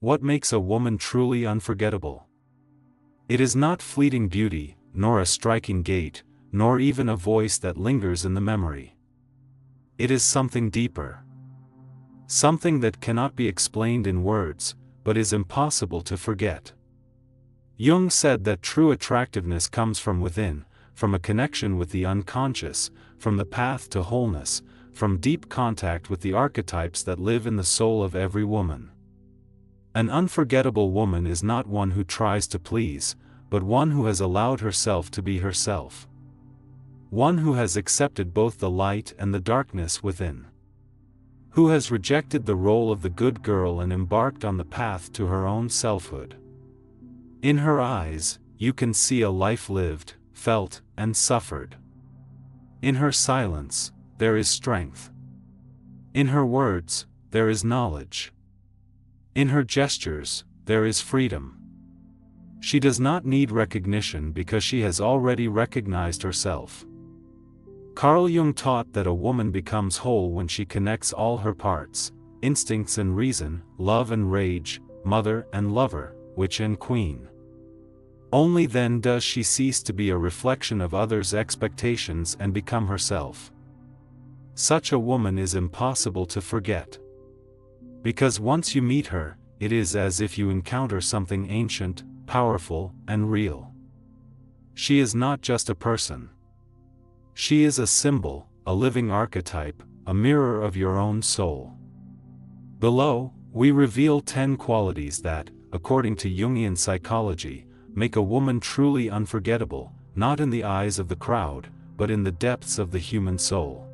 What makes a woman truly unforgettable? It is not fleeting beauty, nor a striking gait, nor even a voice that lingers in the memory. It is something deeper. Something that cannot be explained in words, but is impossible to forget. Jung said that true attractiveness comes from within, from a connection with the unconscious, from the path to wholeness, from deep contact with the archetypes that live in the soul of every woman. An unforgettable woman is not one who tries to please, but one who has allowed herself to be herself. One who has accepted both the light and the darkness within. Who has rejected the role of the good girl and embarked on the path to her own selfhood. In her eyes, you can see a life lived, felt, and suffered. In her silence, there is strength. In her words, there is knowledge. In her gestures, there is freedom. She does not need recognition because she has already recognized herself. Carl Jung taught that a woman becomes whole when she connects all her parts, instincts and reason, love and rage, mother and lover, witch and queen. Only then does she cease to be a reflection of others' expectations and become herself. Such a woman is impossible to forget. Because once you meet her, it is as if you encounter something ancient, powerful, and real. She is not just a person. She is a symbol, a living archetype, a mirror of your own soul. Below, we reveal 10 qualities that, according to Jungian psychology, make a woman truly unforgettable, not in the eyes of the crowd, but in the depths of the human soul.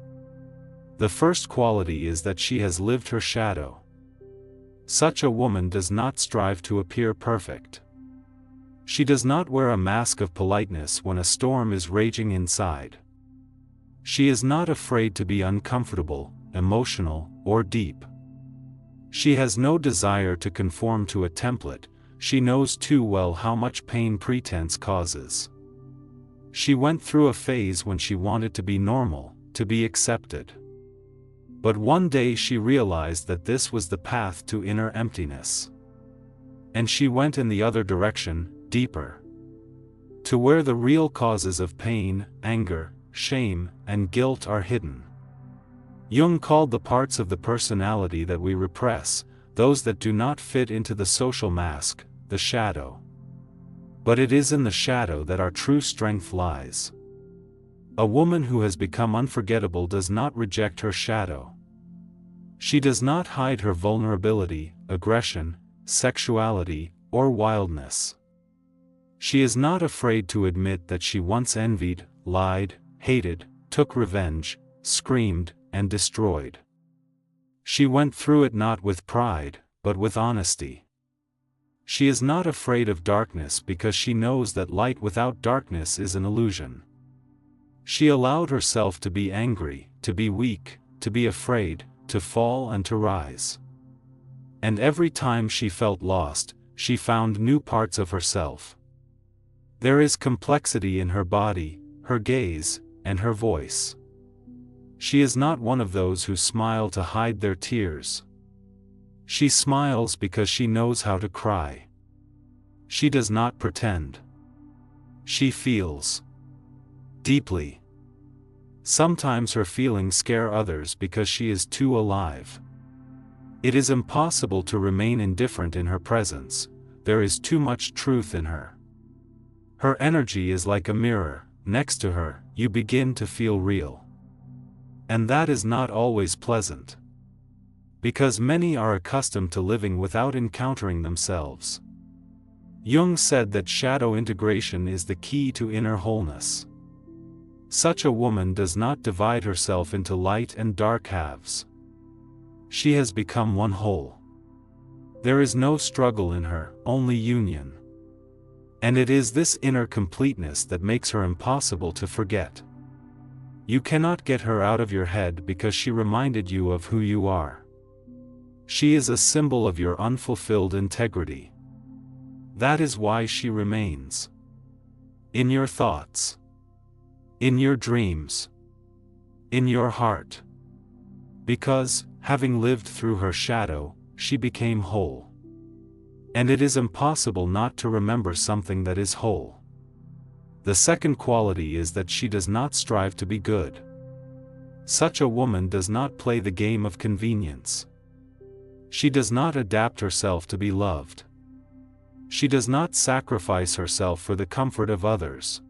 The first quality is that she has lived her shadow. Such a woman does not strive to appear perfect. She does not wear a mask of politeness when a storm is raging inside. She is not afraid to be uncomfortable, emotional, or deep. She has no desire to conform to a template. She knows too well how much pain pretense causes. She went through a phase when she wanted to be normal, to be accepted. But one day she realized that this was the path to inner emptiness. And she went in the other direction, deeper. To where the real causes of pain, anger, shame, and guilt are hidden. Jung called the parts of the personality that we repress, those that do not fit into the social mask, the shadow. But it is in the shadow that our true strength lies. A woman who has become unforgettable does not reject her shadow. She does not hide her vulnerability, aggression, sexuality, or wildness. She is not afraid to admit that she once envied, lied, hated, took revenge, screamed, and destroyed. She went through it not with pride, but with honesty. She is not afraid of darkness because she knows that light without darkness is an illusion. She allowed herself to be angry, to be weak, to be afraid, to fall and to rise. And every time she felt lost, she found new parts of herself. There is complexity in her body, her gaze, and her voice. She is not one of those who smile to hide their tears. She smiles because she knows how to cry. She does not pretend. She feels deeply. Sometimes her feelings scare others because she is too alive. It is impossible to remain indifferent in her presence. There is too much truth in her. Her energy is like a mirror. Next to her, you begin to feel real. And that is not always pleasant. Because many are accustomed to living without encountering themselves. Jung said that shadow integration is the key to inner wholeness. Such a woman does not divide herself into light and dark halves. She has become one whole. There is no struggle in her, only union. And it is this inner completeness that makes her impossible to forget. You cannot get her out of your head because she reminded you of who you are. She is a symbol of your unfulfilled integrity. That is why she remains. In your thoughts. In your dreams. In your heart. Because, having lived through her shadow, she became whole. And it is impossible not to remember something that is whole. The second quality is that she does not strive to be good. Such a woman does not play the game of convenience. She does not adapt herself to be loved. She does not sacrifice herself for the comfort of others.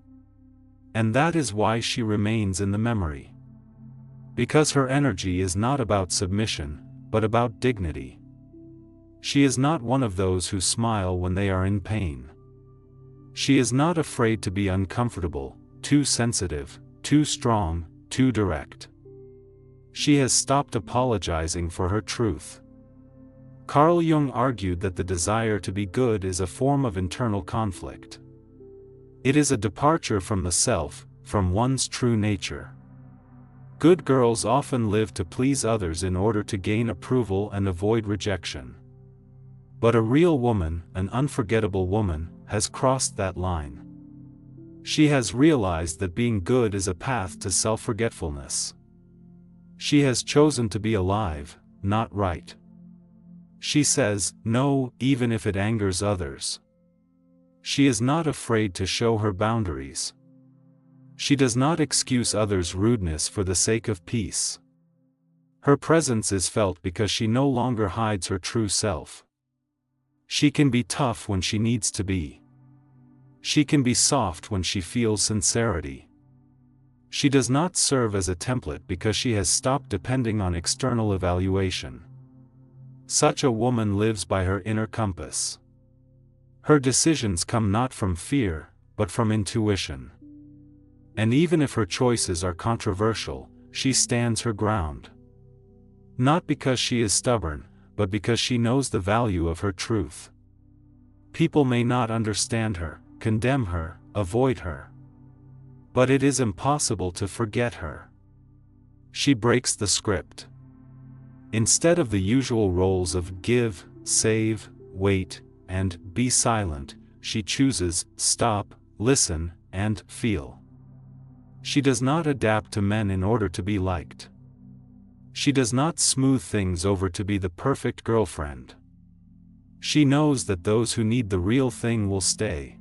And that is why she remains in the memory. Because her energy is not about submission, but about dignity. She is not one of those who smile when they are in pain. She is not afraid to be uncomfortable, too sensitive, too strong, too direct. She has stopped apologizing for her truth. Carl Jung argued that the desire to be good is a form of internal conflict. It is a departure from the self, from one's true nature. Good girls often live to please others in order to gain approval and avoid rejection. But a real woman, an unforgettable woman, has crossed that line. She has realized that being good is a path to self-forgetfulness. She has chosen to be alive, not right. She says no, even if it angers others. She is not afraid to show her boundaries. She does not excuse others' rudeness for the sake of peace. Her presence is felt because she no longer hides her true self. She can be tough when she needs to be. She can be soft when she feels sincerity. She does not serve as a template because she has stopped depending on external evaluation. Such a woman lives by her inner compass. Her decisions come not from fear, but from intuition. And even if her choices are controversial, she stands her ground. Not because she is stubborn, but because she knows the value of her truth. People may not understand her, condemn her, avoid her. But it is impossible to forget her. She breaks the script. Instead of the usual roles of give, save, wait, and be silent, she chooses stop, listen, and feel. She does not adapt to men in order to be liked. She does not smooth things over to be the perfect girlfriend. She knows that those who need the real thing will stay.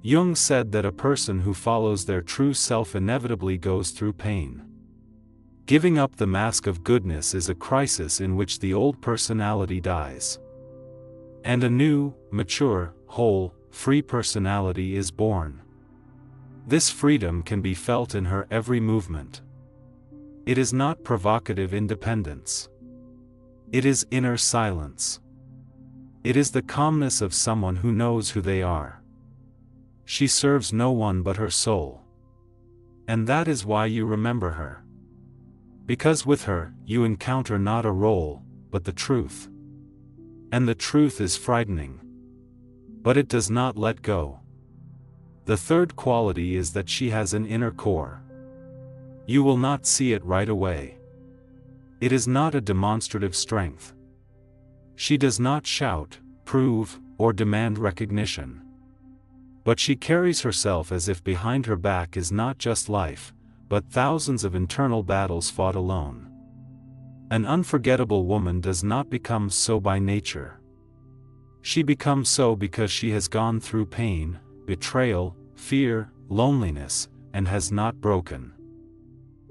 Jung said that a person who follows their true self inevitably goes through pain. Giving up the mask of goodness is a crisis in which the old personality dies. And a new, mature, whole, free personality is born. This freedom can be felt in her every movement. It is not provocative independence. It is inner silence. It is the calmness of someone who knows who they are. She serves no one but her soul. And that is why you remember her. Because with her, you encounter not a role, but the truth. And the truth is frightening. But it does not let go. The third quality is that she has an inner core. You will not see it right away. It is not a demonstrative strength. She does not shout, prove, or demand recognition. But she carries herself as if behind her back is not just life, but thousands of internal battles fought alone. An unforgettable woman does not become so by nature. She becomes so because she has gone through pain, betrayal, fear, loneliness, and has not broken.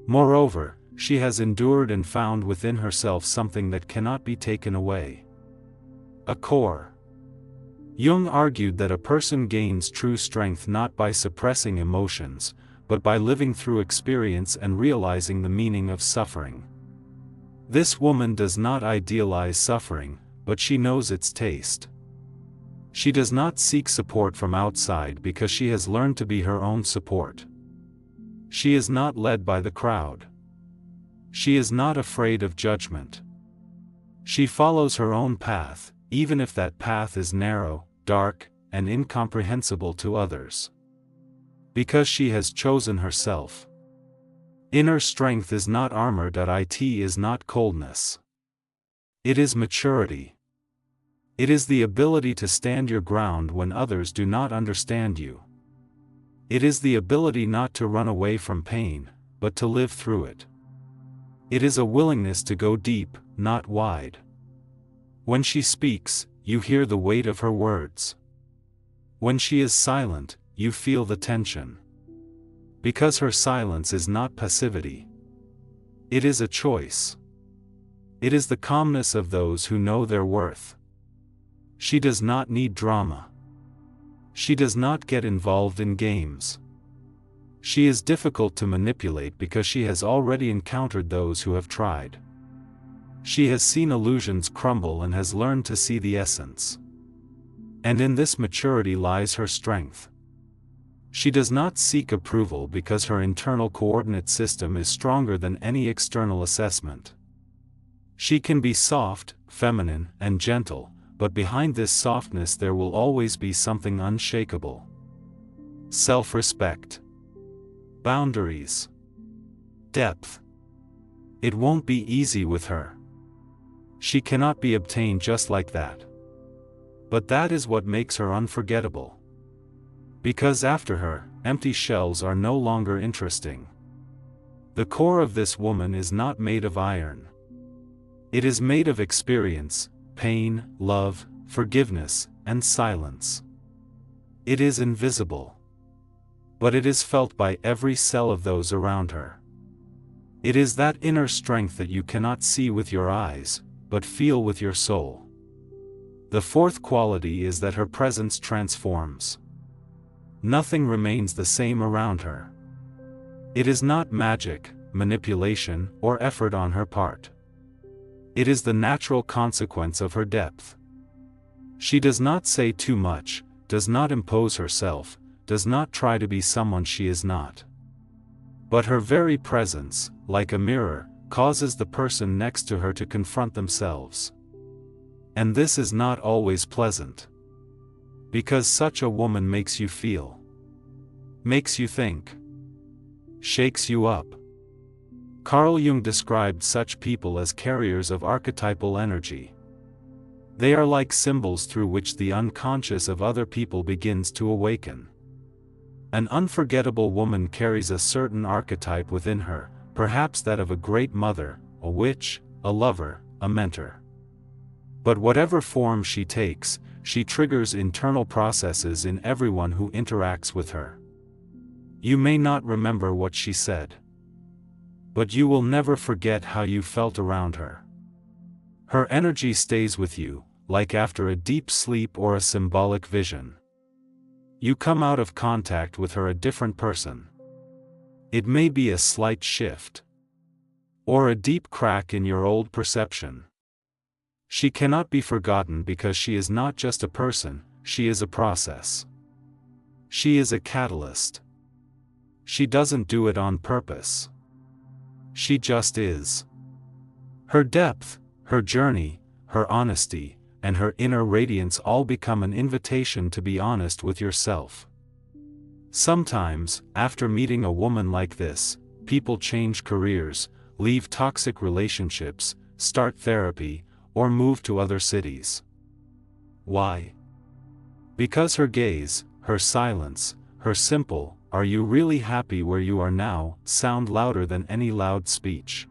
Moreover, she has endured and found within herself something that cannot be taken away. A core. Jung argued that a person gains true strength not by suppressing emotions, but by living through experience and realizing the meaning of suffering. This woman does not idealize suffering, but she knows its taste. She does not seek support from outside because she has learned to be her own support. She is not led by the crowd. She is not afraid of judgment. She follows her own path, even if that path is narrow, dark, and incomprehensible to others. Because she has chosen herself. Inner strength is not armor. It is not coldness. It is maturity. It is the ability to stand your ground when others do not understand you. It is the ability not to run away from pain, but to live through it. It is a willingness to go deep, not wide. When she speaks, you hear the weight of her words. When she is silent, you feel the tension. Because her silence is not passivity. It is a choice. It is the calmness of those who know their worth. She does not need drama. She does not get involved in games. She is difficult to manipulate because she has already encountered those who have tried. She has seen illusions crumble and has learned to see the essence. And in this maturity lies her strength. She does not seek approval because her internal coordinate system is stronger than any external assessment. She can be soft, feminine, and gentle, but behind this softness there will always be something unshakable. Self-respect. Boundaries. Depth. It won't be easy with her. She cannot be obtained just like that. But that is what makes her unforgettable. Because after her, empty shells are no longer interesting. The core of this woman is not made of iron. It is made of experience, pain, love, forgiveness, and silence. It is invisible. But it is felt by every cell of those around her. It is that inner strength that you cannot see with your eyes, but feel with your soul. The fourth quality is that her presence transforms. Nothing remains the same around her. It is not magic, manipulation, or effort on her part. It is the natural consequence of her depth. She does not say too much, does not impose herself, does not try to be someone she is not. But her very presence, like a mirror, causes the person next to her to confront themselves. And this is not always pleasant. Because such a woman makes you feel. Makes you think. Shakes you up. Carl Jung described such people as carriers of archetypal energy. They are like symbols through which the unconscious of other people begins to awaken. An unforgettable woman carries a certain archetype within her, perhaps that of a great mother, a witch, a lover, a mentor. But whatever form she takes, she triggers internal processes in everyone who interacts with her. You may not remember what she said. But you will never forget how you felt around her. Her energy stays with you, like after a deep sleep or a symbolic vision. You come out of contact with her a different person. It may be a slight shift. Or a deep crack in your old perception. She cannot be forgotten because she is not just a person, she is a process. She is a catalyst. She doesn't do it on purpose. She just is. Her depth, her journey, her honesty, and her inner radiance all become an invitation to be honest with yourself. Sometimes, after meeting a woman like this, people change careers, leave toxic relationships, start therapy, or move to other cities. Why? Because her gaze, her silence, her simple, "Are you really happy where you are now?" sound louder than any loud speech.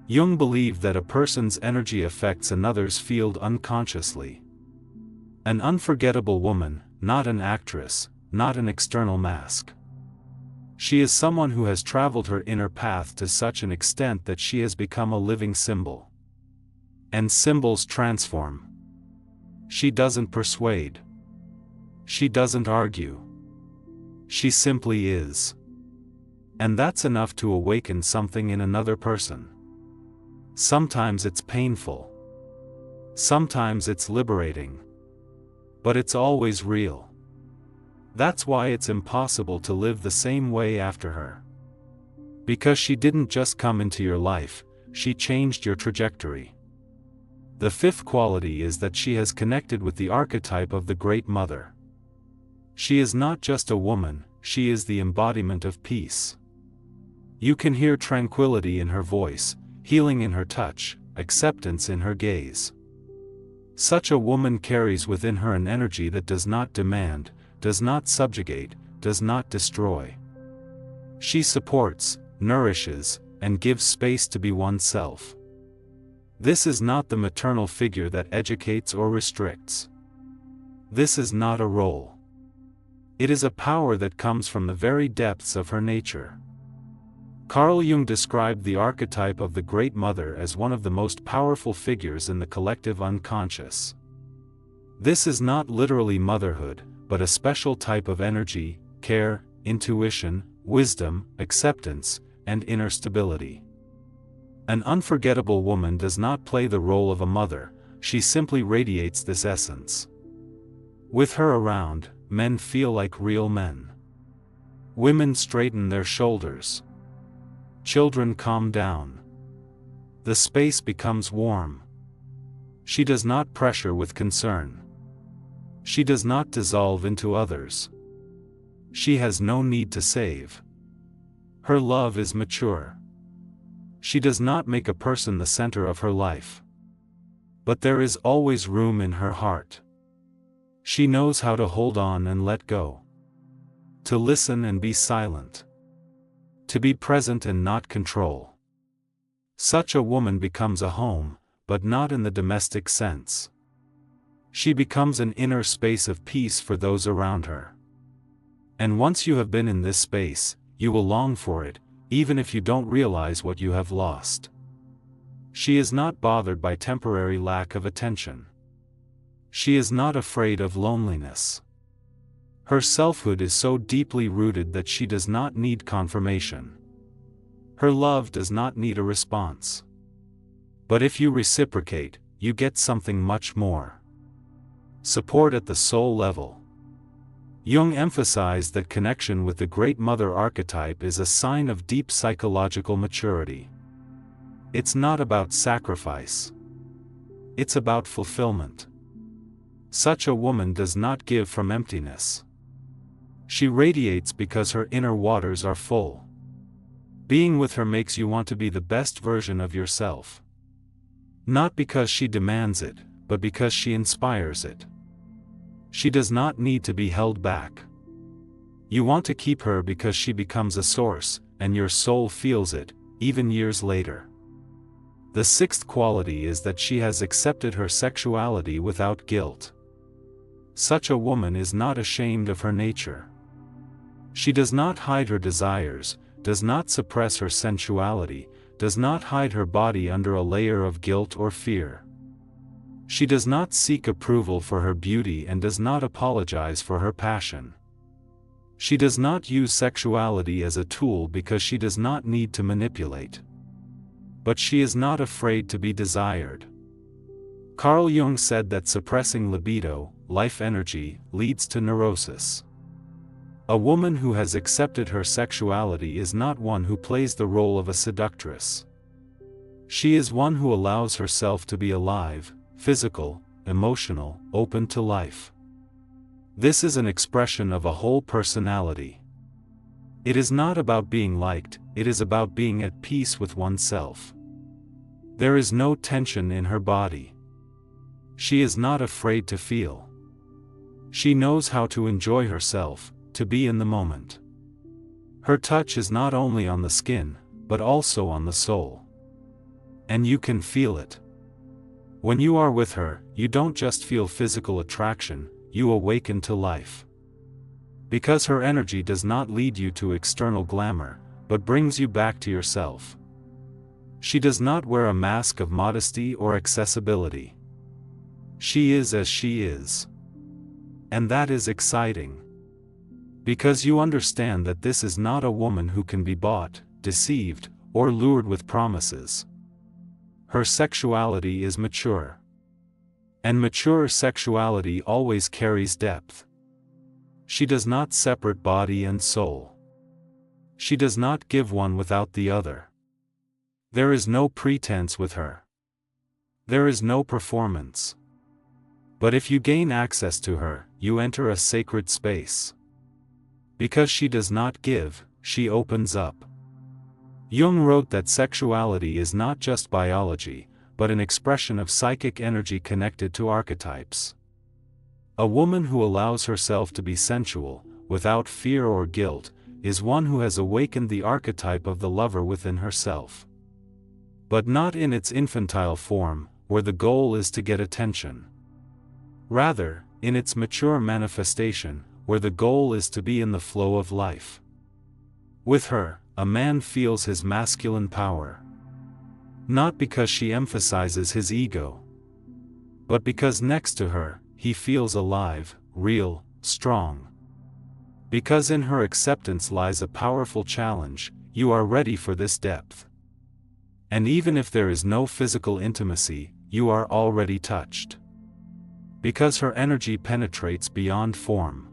Jung believed that a person's energy affects another's field unconsciously. An unforgettable woman, not an actress, not an external mask. She is someone who has traveled her inner path to such an extent that she has become a living symbol. And symbols transform. She doesn't persuade. She doesn't argue. She simply is. And that's enough to awaken something in another person. Sometimes it's painful. Sometimes it's liberating. But it's always real. That's why it's impossible to live the same way after her. Because she didn't just come into your life, she changed your trajectory. The fifth quality is that she has connected with the archetype of the Great Mother. She is not just a woman, she is the embodiment of peace. You can hear tranquility in her voice, healing in her touch, acceptance in her gaze. Such a woman carries within her an energy that does not demand, does not subjugate, does not destroy. She supports, nourishes, and gives space to be oneself. This is not the maternal figure that educates or restricts. This is not a role. It is a power that comes from the very depths of her nature. Carl Jung described the archetype of the Great Mother as one of the most powerful figures in the collective unconscious. This is not literally motherhood, but a special type of energy, care, intuition, wisdom, acceptance, and inner stability. An unforgettable woman does not play the role of a mother, she simply radiates this essence. With her around, men feel like real men. Women straighten their shoulders. Children calm down. The space becomes warm. She does not pressure with concern. She does not dissolve into others. She has no need to save. Her love is mature. She does not make a person the center of her life. But there is always room in her heart. She knows how to hold on and let go. To listen and be silent. To be present and not control. Such a woman becomes a home, but not in the domestic sense. She becomes an inner space of peace for those around her. And once you have been in this space, you will long for it, even if you don't realize what you have lost. She is not bothered by temporary lack of attention. She is not afraid of loneliness. Her selfhood is so deeply rooted that she does not need confirmation. Her love does not need a response. But if you reciprocate, you get something much more. Support at the soul level. Jung emphasized that connection with the Great Mother archetype is a sign of deep psychological maturity. It's not about sacrifice. It's about fulfillment. Such a woman does not give from emptiness. She radiates because her inner waters are full. Being with her makes you want to be the best version of yourself. Not because she demands it, but because she inspires it. She does not need to be held back. You want to keep her because she becomes a source, and your soul feels it, even years later. The sixth quality is that she has accepted her sexuality without guilt. Such a woman is not ashamed of her nature. She does not hide her desires, does not suppress her sensuality, does not hide her body under a layer of guilt or fear. She does not seek approval for her beauty and does not apologize for her passion. She does not use sexuality as a tool because she does not need to manipulate. But she is not afraid to be desired. Carl Jung said that suppressing libido, life energy, leads to neurosis. A woman who has accepted her sexuality is not one who plays the role of a seductress. She is one who allows herself to be alive, physical, emotional, open to life. This is an expression of a whole personality. It is not about being liked, it is about being at peace with oneself. There is no tension in her body. She is not afraid to feel. She knows how to enjoy herself, to be in the moment. Her touch is not only on the skin, but also on the soul. And you can feel it. When you are with her, you don't just feel physical attraction, you awaken to life. Because her energy does not lead you to external glamour, but brings you back to yourself. She does not wear a mask of modesty or accessibility. She is as she is. And that is exciting. Because you understand that this is not a woman who can be bought, deceived, or lured with promises. Her sexuality is mature. And mature sexuality always carries depth. She does not separate body and soul. She does not give one without the other. There is no pretense with her. There is no performance. But if you gain access to her, you enter a sacred space. Because she does not give, she opens up. Jung wrote that sexuality is not just biology, but an expression of psychic energy connected to archetypes. A woman who allows herself to be sensual, without fear or guilt, is one who has awakened the archetype of the lover within herself. But not in its infantile form, where the goal is to get attention. Rather, in its mature manifestation, where the goal is to be in the flow of life. With her, a man feels his masculine power. Not because she emphasizes his ego, but because next to her, he feels alive, real, strong. Because in her acceptance lies a powerful challenge, you are ready for this depth. And even if there is no physical intimacy, you are already touched. Because her energy penetrates beyond form.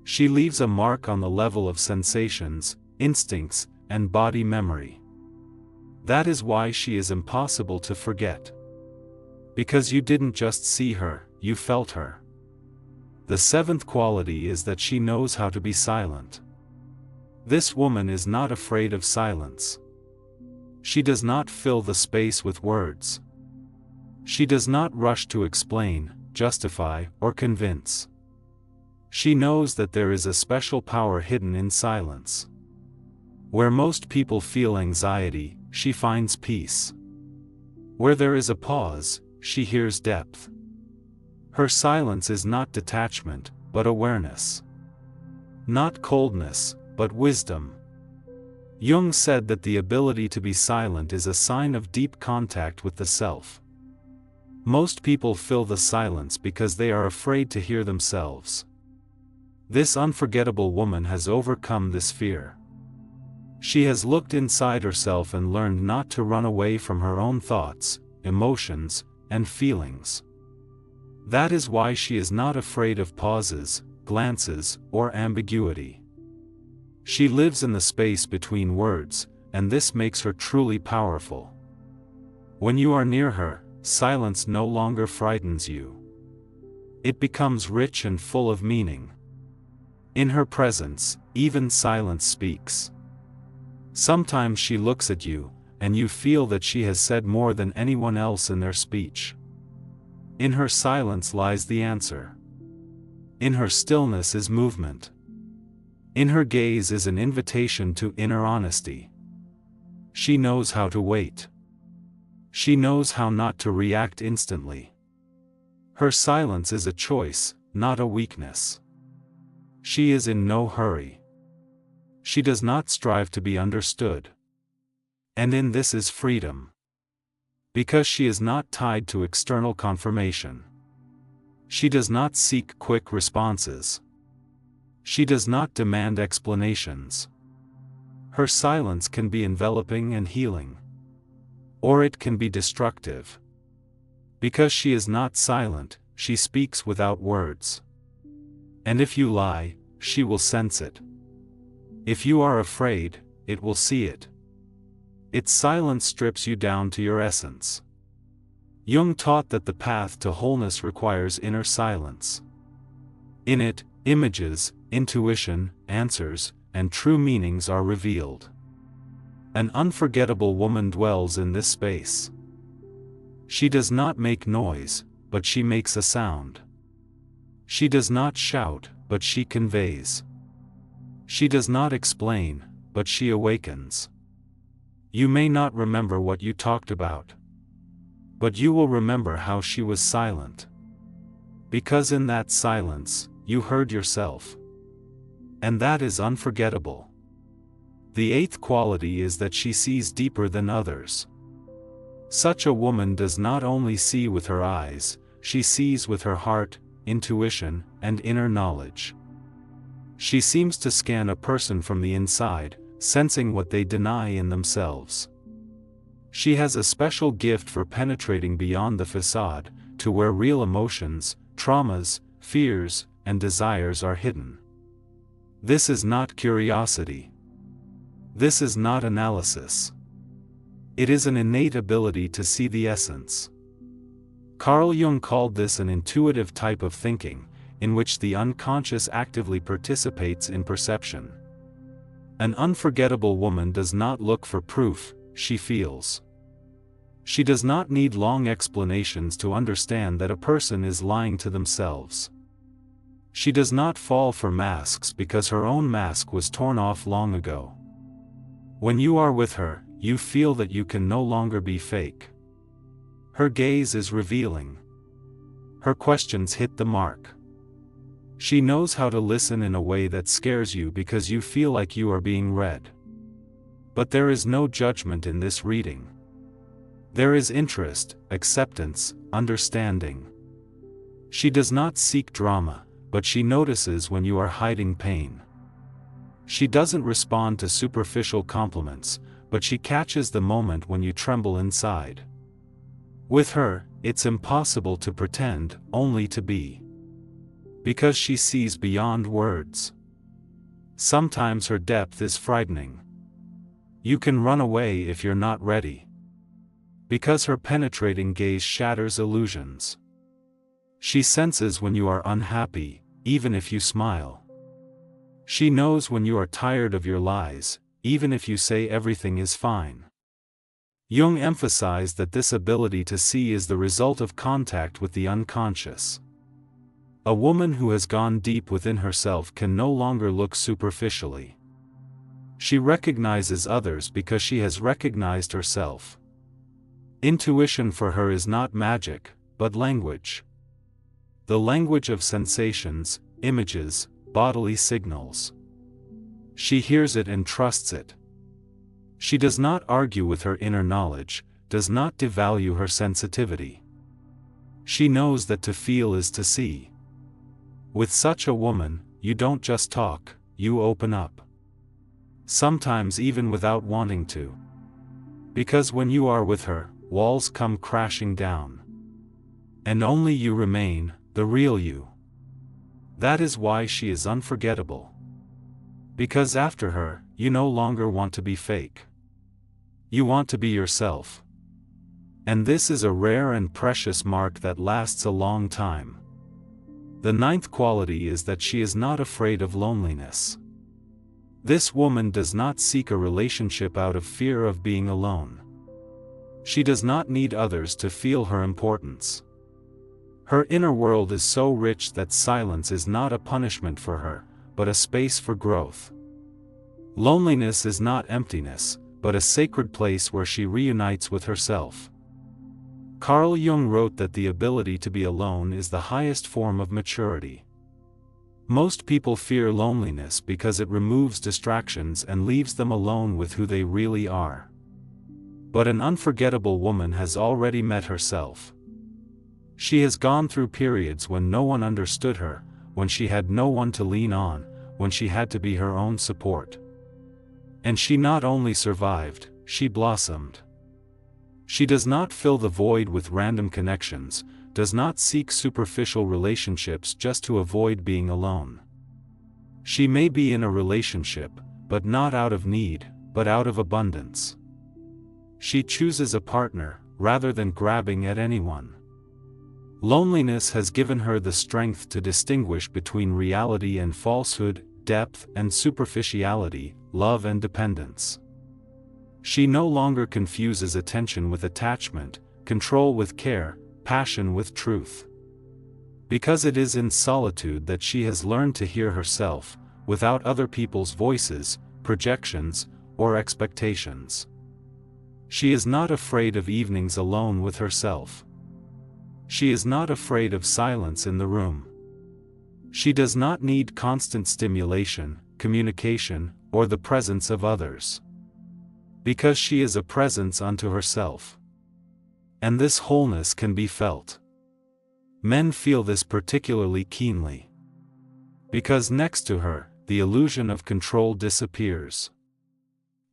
She leaves a mark on the level of sensations, instincts, and body memory. That is why she is impossible to forget. Because you didn't just see her, you felt her. The seventh quality is that she knows how to be silent. This woman is not afraid of silence. She does not fill the space with words. She does not rush to explain, justify, or convince. She knows that there is a special power hidden in silence. Where most people feel anxiety, she finds peace. Where there is a pause, she hears depth. Her silence is not detachment, but awareness. Not coldness, but wisdom. Jung said that the ability to be silent is a sign of deep contact with the self. Most people fill the silence because they are afraid to hear themselves. This unforgettable woman has overcome this fear. She has looked inside herself and learned not to run away from her own thoughts, emotions, and feelings. That is why she is not afraid of pauses, glances, or ambiguity. She lives in the space between words, and this makes her truly powerful. When you are near her, silence no longer frightens you. It becomes rich and full of meaning. In her presence, even silence speaks. Sometimes she looks at you, and you feel that she has said more than anyone else in their speech. In her silence lies the answer. In her stillness is movement. In her gaze is an invitation to inner honesty. She knows how to wait. She knows how not to react instantly. Her silence is a choice, not a weakness. She is in no hurry. She does not strive to be understood. And in this is freedom. Because she is not tied to external confirmation. She does not seek quick responses. She does not demand explanations. Her silence can be enveloping and healing. Or it can be destructive. Because she is not silent, she speaks without words. And if you lie, she will sense it. If you are afraid, it will see it. Its silence strips you down to your essence. Jung taught that the path to wholeness requires inner silence. In it, images, intuition, answers, and true meanings are revealed. An unforgettable woman dwells in this space. She does not make noise, but she makes a sound. She does not shout, but she conveys. She does not explain, but she awakens. You may not remember what you talked about. But you will remember how she was silent. Because in that silence, you heard yourself. And that is unforgettable. The eighth quality is that she sees deeper than others. Such a woman does not only see with her eyes, she sees with her heart, intuition, and inner knowledge. She seems to scan a person from the inside, sensing what they deny in themselves. She has a special gift for penetrating beyond the facade, to where real emotions, traumas, fears, and desires are hidden. This is not curiosity. This is not analysis. It is an innate ability to see the essence. Carl Jung called this an intuitive type of thinking, in which the unconscious actively participates in perception. An unforgettable woman does not look for proof, she feels. She does not need long explanations to understand that a person is lying to themselves. She does not fall for masks because her own mask was torn off long ago. When you are with her, you feel that you can no longer be fake. Her gaze is revealing. Her questions hit the mark. She knows how to listen in a way that scares you because you feel like you are being read. But there is no judgment in this reading. There is interest, acceptance, understanding. She does not seek drama, but she notices when you are hiding pain. She doesn't respond to superficial compliments, but she catches the moment when you tremble inside. With her, it's impossible to pretend, only to be. Because she sees beyond words. Sometimes her depth is frightening. You can run away if you're not ready. Because her penetrating gaze shatters illusions. She senses when you are unhappy, even if you smile. She knows when you are tired of your lies, even if you say everything is fine. Jung emphasized that this ability to see is the result of contact with the unconscious. A woman who has gone deep within herself can no longer look superficially. She recognizes others because she has recognized herself. Intuition for her is not magic, but language. The language of sensations, images, bodily signals. She hears it and trusts it. She does not argue with her inner knowledge, does not devalue her sensitivity. She knows that to feel is to see. With such a woman, you don't just talk, you open up. Sometimes even without wanting to. Because when you are with her, walls come crashing down. And only you remain, the real you. That is why she is unforgettable. Because after her, you no longer want to be fake. You want to be yourself. And this is a rare and precious mark that lasts a long time. The ninth quality is that she is not afraid of loneliness. This woman does not seek a relationship out of fear of being alone. She does not need others to feel her importance. Her inner world is so rich that silence is not a punishment for her, but a space for growth. Loneliness is not emptiness, but a sacred place where she reunites with herself. Carl Jung wrote that the ability to be alone is the highest form of maturity. Most people fear loneliness because it removes distractions and leaves them alone with who they really are. But an unforgettable woman has already met herself. She has gone through periods when no one understood her, when she had no one to lean on, when she had to be her own support. And she not only survived, she blossomed. She does not fill the void with random connections, does not seek superficial relationships just to avoid being alone. She may be in a relationship, but not out of need, but out of abundance. She chooses a partner, rather than grabbing at anyone. Loneliness has given her the strength to distinguish between reality and falsehood, depth and superficiality, love and dependence. She no longer confuses attention with attachment, control with care, passion with truth. Because it is in solitude that she has learned to hear herself, without other people's voices, projections, or expectations. She is not afraid of evenings alone with herself. She is not afraid of silence in the room. She does not need constant stimulation, communication, or the presence of others. Because she is a presence unto herself. And this wholeness can be felt. Men feel this particularly keenly. Because next to her, the illusion of control disappears.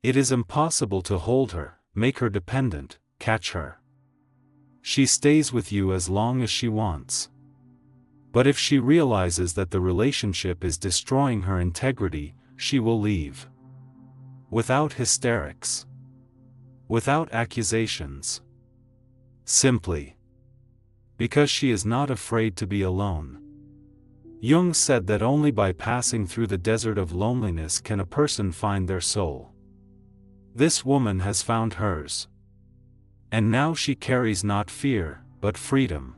It is impossible to hold her, make her dependent, catch her. She stays with you as long as she wants. But if she realizes that the relationship is destroying her integrity, she will leave. Without hysterics. Without accusations. Simply. Because she is not afraid to be alone. Jung said that only by passing through the desert of loneliness can a person find their soul. This woman has found hers. And now she carries not fear, but freedom.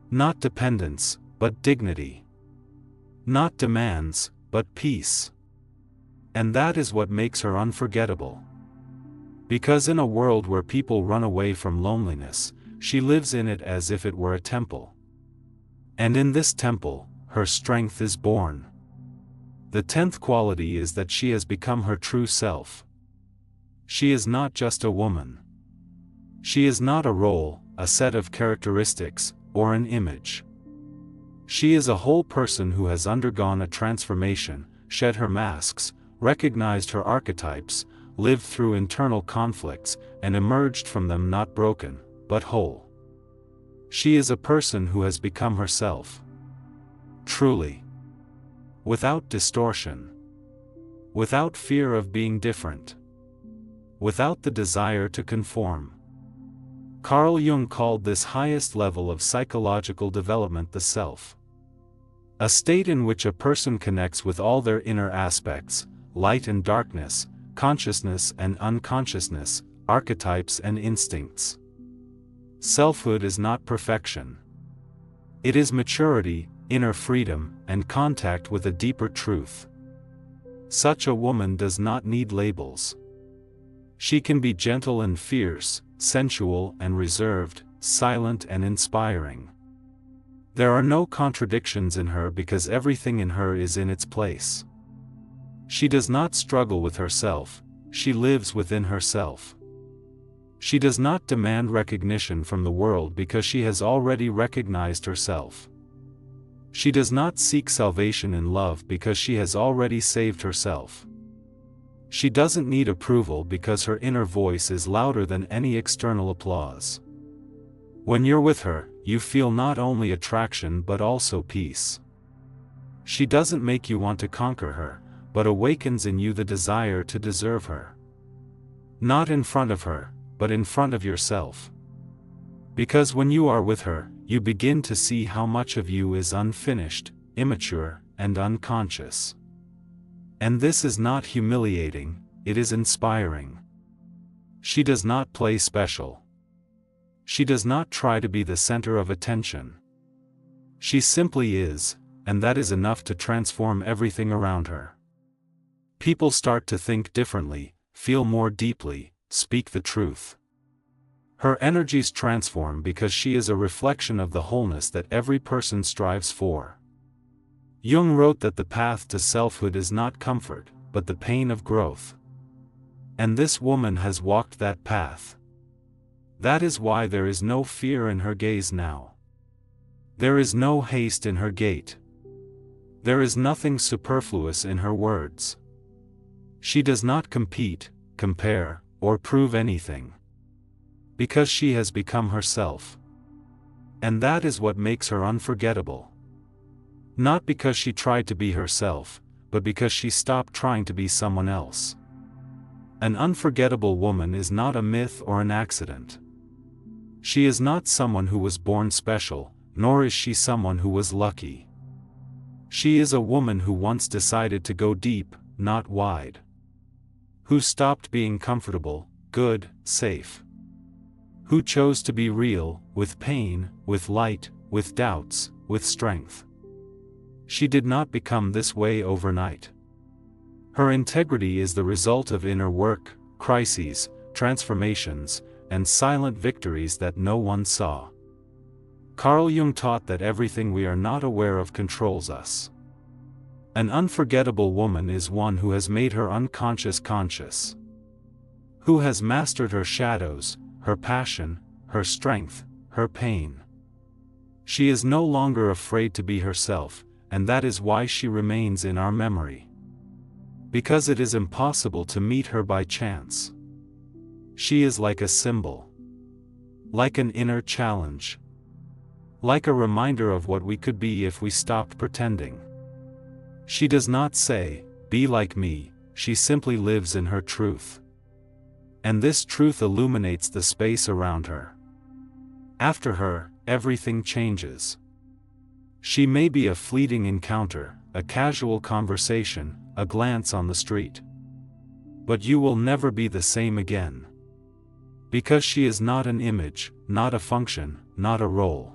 Not dependence, but dignity. Not demands, but peace. And that is what makes her unforgettable. Because in a world where people run away from loneliness, she lives in it as if it were a temple. And in this temple, her strength is born. The 10th quality is that she has become her true self. She is not just a woman. She is not a role, a set of characteristics, or an image. She is a whole person who has undergone a transformation, shed her masks, recognized her archetypes, lived through internal conflicts, and emerged from them not broken, but whole. She is a person who has become herself. Truly. Without distortion. Without fear of being different. Without the desire to conform. Carl Jung called this highest level of psychological development the self. A state in which a person connects with all their inner aspects, light and darkness, consciousness and unconsciousness, archetypes and instincts. Selfhood is not perfection. It is maturity, inner freedom, and contact with a deeper truth. Such a woman does not need labels. She can be gentle and fierce, sensual and reserved, silent and inspiring. There are no contradictions in her because everything in her is in its place. She does not struggle with herself, she lives within herself. She does not demand recognition from the world because she has already recognized herself. She does not seek salvation in love because she has already saved herself. She doesn't need approval because her inner voice is louder than any external applause. When you're with her, you feel not only attraction but also peace. She doesn't make you want to conquer her, but awakens in you the desire to deserve her. Not in front of her, but in front of yourself. Because when you are with her, you begin to see how much of you is unfinished, immature, and unconscious. And this is not humiliating, it is inspiring. She does not play special. She does not try to be the center of attention. She simply is, and that is enough to transform everything around her. People start to think differently, feel more deeply, speak the truth. Her energies transform because she is a reflection of the wholeness that every person strives for. Jung wrote that the path to selfhood is not comfort, but the pain of growth. And this woman has walked that path. That is why there is no fear in her gaze now. There is no haste in her gait. There is nothing superfluous in her words. She does not compete, compare, or prove anything. Because she has become herself. And that is what makes her unforgettable. Not because she tried to be herself, but because she stopped trying to be someone else. An unforgettable woman is not a myth or an accident. She is not someone who was born special, nor is she someone who was lucky. She is a woman who once decided to go deep, not wide. Who stopped being comfortable, good, safe. Who chose to be real, with pain, with light, with doubts, with strength. She did not become this way overnight. Her integrity is the result of inner work, crises, transformations, and silent victories that no one saw. Carl Jung taught that everything we are not aware of controls us. An unforgettable woman is one who has made her unconscious conscious. Who has mastered her shadows, her passion, her strength, her pain. She is no longer afraid to be herself, and that is why she remains in our memory. Because it is impossible to meet her by chance. She is like a symbol. Like an inner challenge. Like a reminder of what we could be if we stopped pretending. She does not say, "Be like me," she simply lives in her truth. And this truth illuminates the space around her. After her, everything changes. She may be a fleeting encounter, a casual conversation, a glance on the street. But you will never be the same again. Because she is not an image, not a function, not a role.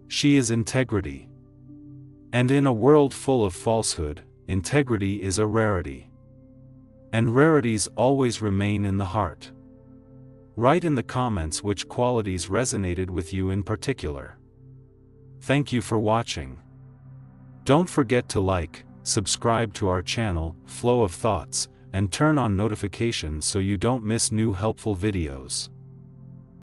She is integrity. And in a world full of falsehood, integrity is a rarity. And rarities always remain in the heart. Write in the comments which qualities resonated with you in particular. Thank you for watching. Don't forget to like, subscribe to our channel, Flow of Thoughts, and turn on notifications so you don't miss new helpful videos.